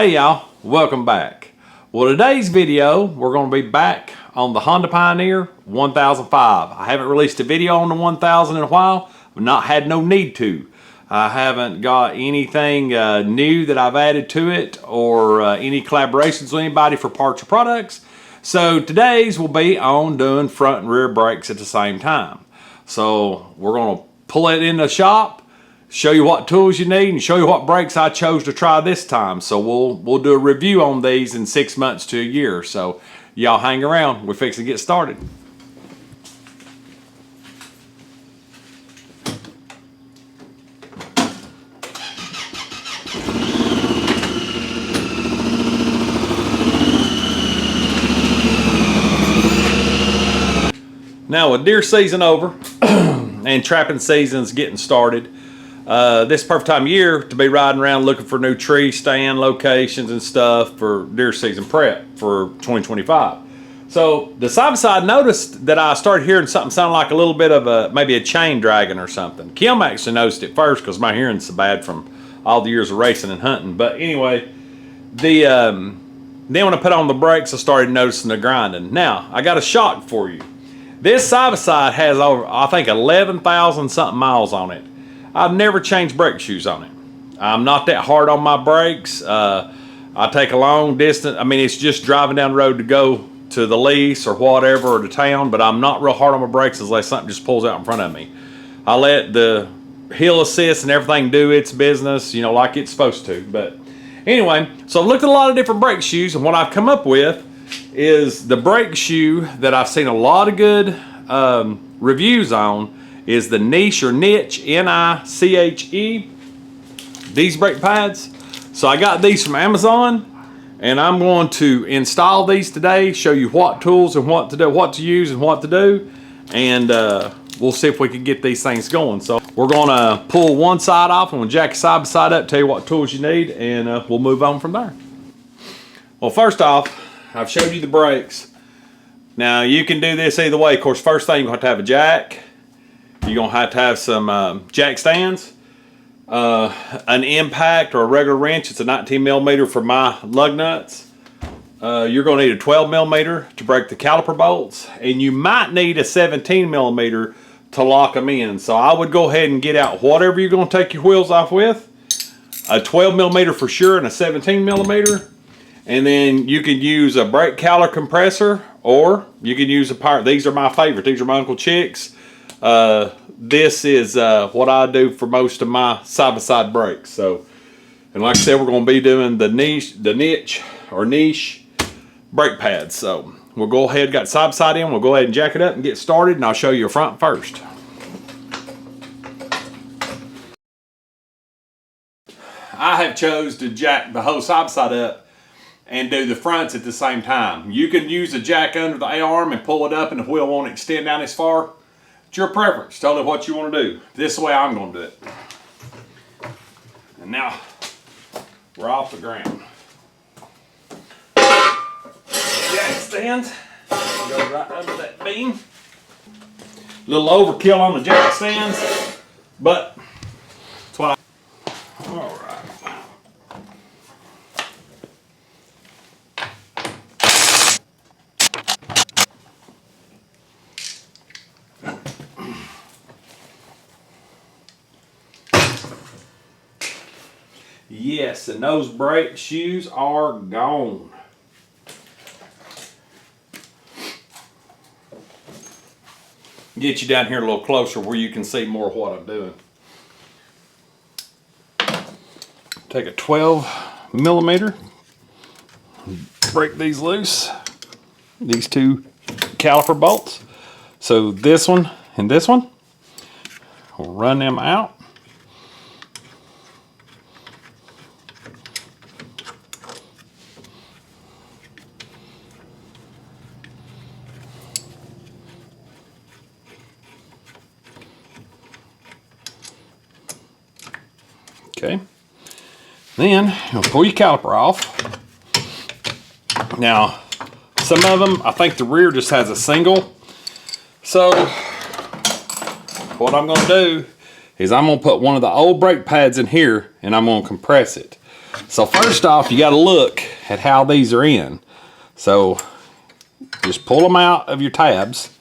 Hey y'all, welcome back. Well, today's video, we're going to be back on the Honda Pioneer 1005. I haven't released a video on the 1000 in a while. I've not had no need to. I haven't got anything new that I've added to it or any collaborations with anybody for parts or products. So today's will be on doing front and rear brakes at the same time. So we're going to pull it in the shop, show you what tools you need, and show you what brakes I chose to try this time. So we'll do a review on these in 6 months to a year. So y'all hang around. We're fixing to get started. Now with deer season over and trapping season's getting started, this is perfect time of year to be riding around looking for new tree stand locations and stuff for deer season prep for 2025. So the side-by-side noticed that I started hearing something sound like a little bit of maybe a chain dragging or something. Kim actually noticed it first because my hearing's so bad from all the years of racing and hunting. But anyway, then when I put on the brakes, I started noticing the grinding. Now, I got a shock for you. This side-by-side has over, I think, 11,000 something miles on it. I've never changed brake shoes on it. I'm not that hard on my brakes. I take a long distance. I mean, it's just driving down the road to go to the lease or whatever or to town, but I'm not real hard on my brakes unless something just pulls out in front of me. I let the hill assist and everything do its business, you know, like it's supposed to. But anyway, so I've looked at a lot of different brake shoes, and what I've come up with is the brake shoe that I've seen a lot of good reviews on is the Niche or Niche, N-I-C-H-E, these brake pads. So I got these from Amazon, and I'm going to install these today, show you what tools and what to do, what to use and what to do, and we'll see if we can get these things going. So we're gonna pull one side off and we'll jack it side by side up, tell you what tools you need, and we'll move on from there. Well, first off, I've showed you the brakes. Now you can do this either way. Of course, first thing, you're going to have a jack. You're going to have some jack stands, an impact or a regular wrench. It's a 19 millimeter for my lug nuts. You're going to need a 12 millimeter to break the caliper bolts, and you might need a 17 millimeter to lock them in. So I would go ahead and get out whatever you're going to take your wheels off with, a 12 millimeter for sure and a 17 millimeter. And then you can use a brake caliper compressor, or you can use a power. These are my favorite. These are my Uncle Chick's. This is what I do for most of my side-by-side brakes. So, and like I said, we're going to be doing the niche brake pads. So we'll go ahead, got side-by-side in. We'll go ahead and jack it up and get started, and I'll show you a front first. I have chose to jack the whole side-by-side up and do the fronts at the same time. You can use a jack under the arm and pull it up and the wheel won't extend down as far. It's your preference. Tell me what you want to do. This is the way I'm going to do it. And now we're off the ground. Jack stands. Go right under that beam. A little overkill on the jack stands, but that's what I... All right. Yes, and those brake shoes are gone. Get you down here a little closer where you can see more of what I'm doing. Take a 12 millimeter, break these loose, these two caliper bolts. So this one and this one, we'll run them out. Okay, then you'll pull your caliper off. Now, some of them, I think the rear just has a single. So, what I'm going to do is I'm going to put one of the old brake pads in here and I'm going to compress it. So first off, you got to look at how these are in. So just pull them out of your tabs.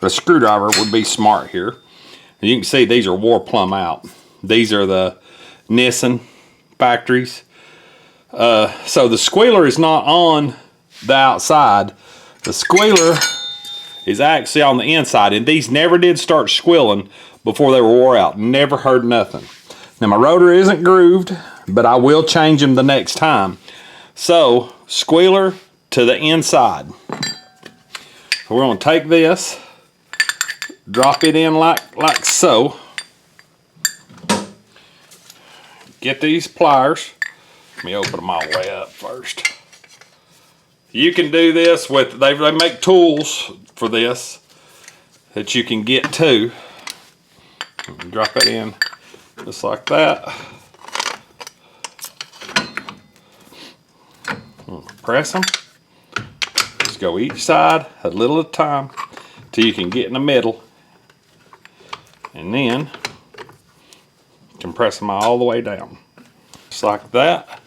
A screwdriver would be smart here. And you can see these are wore plumb out. These are the Nissan factories. So the squealer is not on the outside. The squealer is actually on the inside, and these never did start squealing before they were wore out. Never heard nothing. Now my rotor isn't grooved, but I will change them the next time. So squealer to the inside. So we're going to take this, drop it in like so. Get these pliers. Let me open them all the way up first. You can do this with, they make tools for this that you can get to. Drop it in just like that. Press them. Just go each side a little at a time till you can get in the middle. And then you can press them all the way down. Just like that.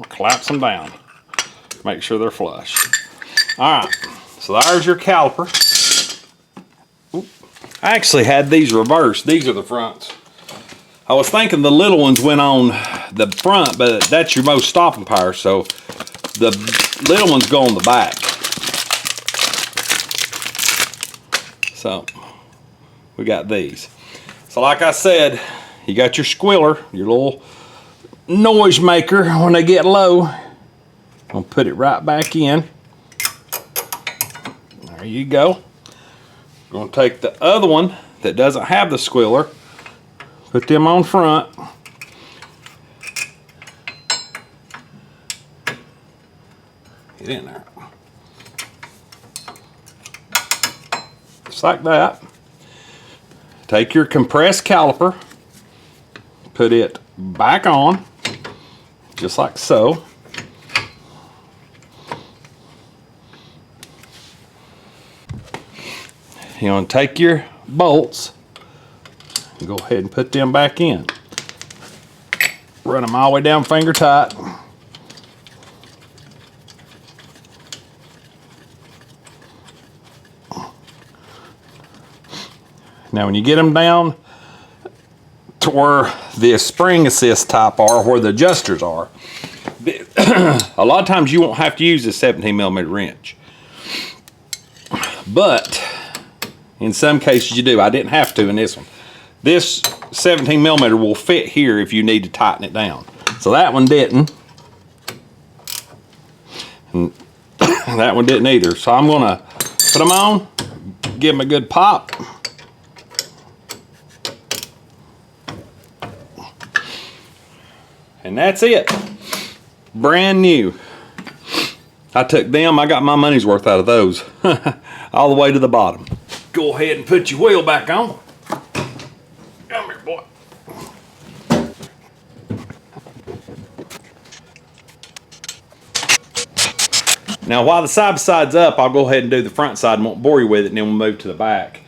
Collapse them down. Make sure they're flush. Alright, so there's your caliper. Oop. I actually had these reversed. These are the fronts. I was thinking the little ones went on the front, but that's your most stopping power, so the little ones go on the back. So we got these. So like I said, you got your squealer, your little noise maker when they get low. I'll put it right back in. There you go. We're going to take the other one that doesn't have the squealer, put them on front. Get in there. Just like that. Take your compressed caliper, put it back on, just like so. You're going to take your bolts and go ahead and put them back in. Run them all the way down finger tight. Now when you get them down to where the spring assist type are, where the adjusters are, a lot of times you won't have to use a 17mm wrench. But in some cases you do. I didn't have to in this one. This 17mm will fit here if you need to tighten it down. So that one didn't. And that one didn't either. So I'm going to put them on, give them a good pop. And that's it. Brand new. I took them, I got my money's worth out of those. All the way to the bottom. Go ahead and put your wheel back on. Come here, boy. Now while the side by side's up, I'll go ahead and do the front side and won't bore you with it, and then we'll move to the back.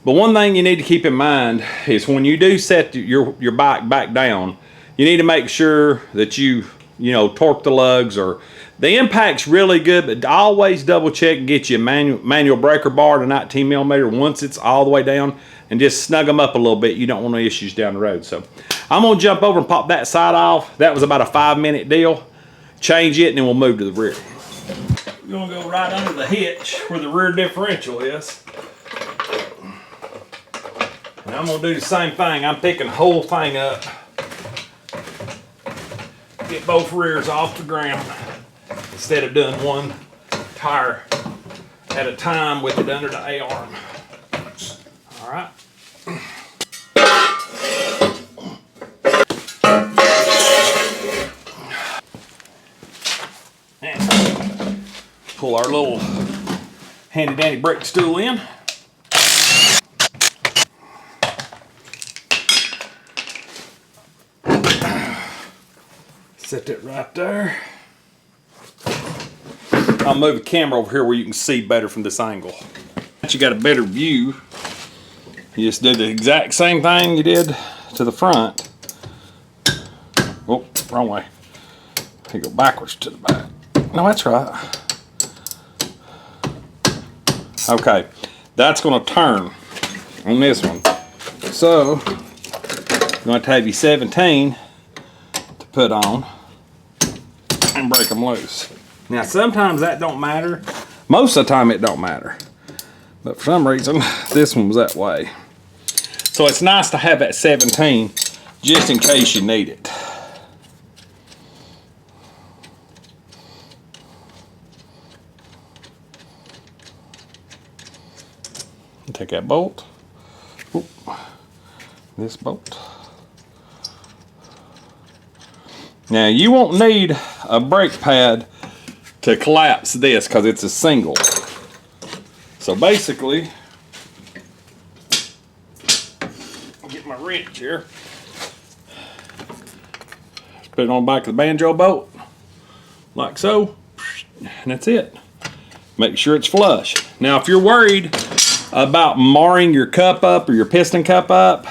But one thing you need to keep in mind is when you do set your bike back down, you need to make sure that you torque the lugs, or the impact's really good, but always double check and get you a manual breaker bar to 19mm once it's all the way down, and just snug them up a little bit. You don't want any issues down the road. So I'm gonna jump over and pop that side off. That was about a 5-minute deal. Change it and then we'll move to the rear. We're gonna go right under the hitch where the rear differential is. And I'm gonna do the same thing. I'm picking the whole thing up. Get both rears off the ground instead of doing one tire at a time with it under the A-arm. All right. And pull our little handy dandy brake stool in. Set that right there. I'll move the camera over here where you can see better from this angle. Once you got a better view, you just do the exact same thing you did to the front. wrong way. You go backwards to the back. No, that's right. Okay, that's going to turn on this one. So, you're going to have your 17 to put on and break them loose. Now, sometimes that don't matter. Most of the time it don't matter. But for some reason, this one was that way. So it's nice to have that 17 just in case you need it. Take that bolt. Oop. This bolt. Now you won't need a brake pad to collapse this because it's a single. So basically, get my wrench here. Put it on the back of the banjo bolt, like so, and that's it. Make sure it's flush. Now if you're worried about marring your cup up or your piston cup up,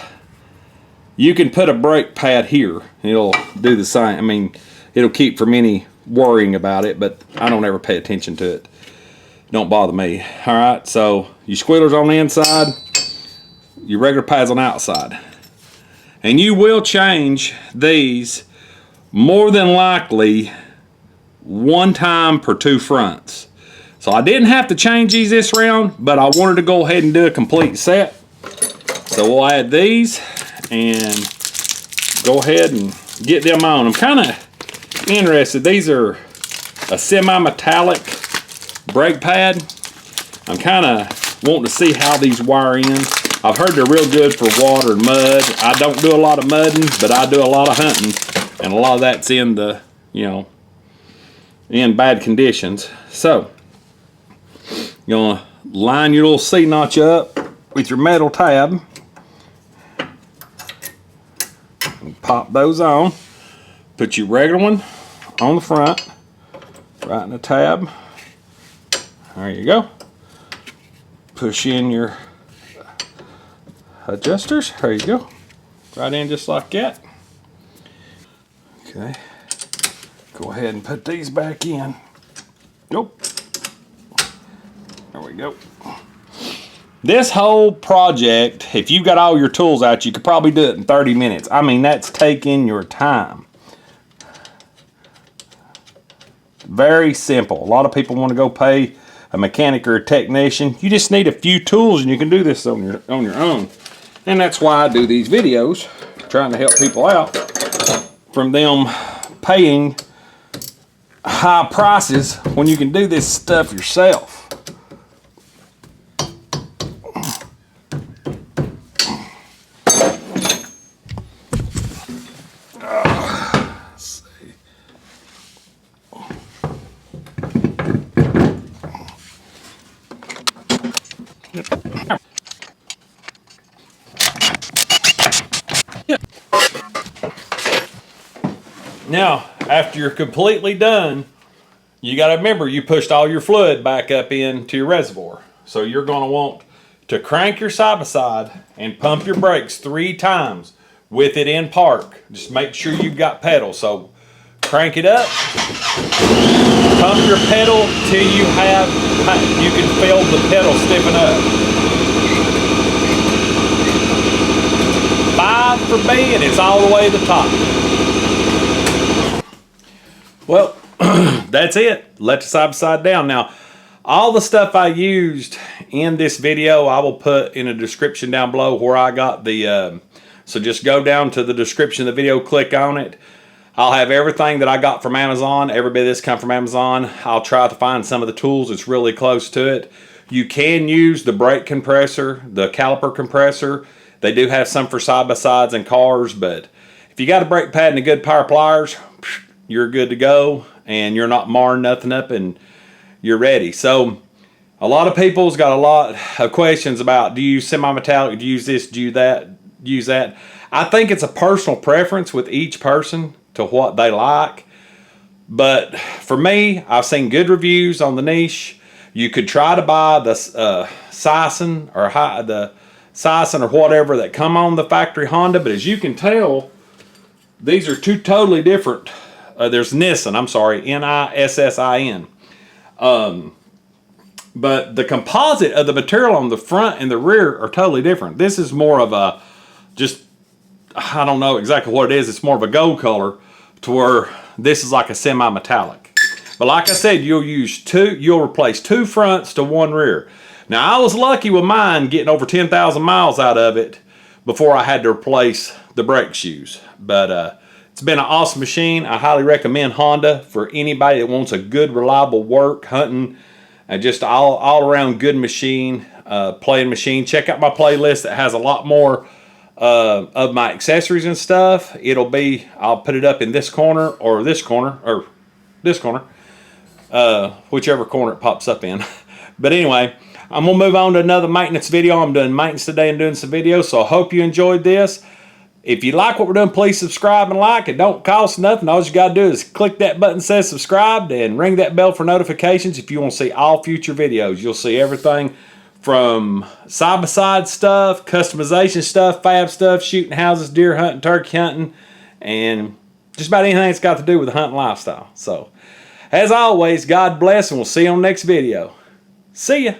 you can put a brake pad here. It'll do the same. I mean, it'll keep from any worrying about it, but I don't ever pay attention to it. Don't bother me. All right, so your squealer's on the inside, your regular pad's on the outside. And you will change these more than likely one time per two fronts. So I didn't have to change these this round, but I wanted to go ahead and do a complete set. So we'll add these and go ahead and get them on. I'm kind of interested. These are a semi-metallic brake pad. I'm kind of wanting to see how these wire in. I've heard they're real good for water and mud. I don't do a lot of mudding, but I do a lot of hunting, and a lot of that's in the, you know, in bad conditions. So you're gonna line your little C-notch up with your metal tab and pop those on. Put your regular one on the front, right in the tab. There you go. Push in your adjusters. There you go. Right in just like that. Okay. Go ahead and put these back in. Nope. There we go. This whole project, if you got all your tools out, you could probably do it in 30 minutes. I mean, that's taking your time. Very simple. A lot of people want to go pay a mechanic or a technician. You just need a few tools and you can do this on your own. And that's why I do these videos, trying to help people out from them paying high prices when you can do this stuff yourself. Now, after you're completely done, you got to remember you pushed all your fluid back up into your reservoir. So you're going to want to crank your side-by-side and pump your brakes 3 times with it in park. Just make sure you've got pedal. So crank it up, pump your pedal till you can feel the pedal stiffen up. 5 for B, and it's all the way to the top. Well, that's it. Let the side-by-side down. Now, all the stuff I used in this video, I will put in a description down below where I got the, so just go down to the description of the video, click on it. I'll have everything that I got from Amazon. Every bit of this come from Amazon. I'll try to find some of the tools that's really close to it. You can use the brake compressor, the caliper compressor. They do have some for side-by-sides and cars, but if you got a brake pad and a good pair of pliers, you're good to go, and you're not marring nothing up, and you're ready. So a lot of people's got a lot of questions about, do you use semi-metallic, do you use this, do you use that. I think it's a personal preference with each person to what they like. But for me, I've seen good reviews on the niche. You could try to buy the Sison or the Sison or whatever that come on the factory Honda, but as you can tell, These are two totally different. There's Nissin, I'm sorry, Nissin. But the composite of the material on the front and the rear are totally different. This is more of a, just, I don't know exactly what it is. It's more of a gold color, to where this is like a semi-metallic. But like I said, you'll replace two fronts to one rear. Now, I was lucky with mine getting over 10,000 miles out of it before I had to replace the brake shoes. But it's been an awesome machine. I highly recommend Honda for anybody that wants a good, reliable work, hunting, and just all around good machine, playing machine. Check out my playlist that has a lot more of my accessories and stuff. I'll put it up in this corner or this corner, whichever corner it pops up in. But anyway, I'm going to move on to another maintenance video. I'm doing maintenance today and doing some videos, so I hope you enjoyed this. If you like what we're doing, please subscribe and like. It don't cost nothing. All you got to do is click that button that says subscribe and ring that bell for notifications if you want to see all future videos. You'll see everything from side-by-side stuff, customization stuff, fab stuff, shooting houses, deer hunting, turkey hunting, and just about anything that's got to do with the hunting lifestyle. So, as always, God bless, and we'll see you on the next video. See ya.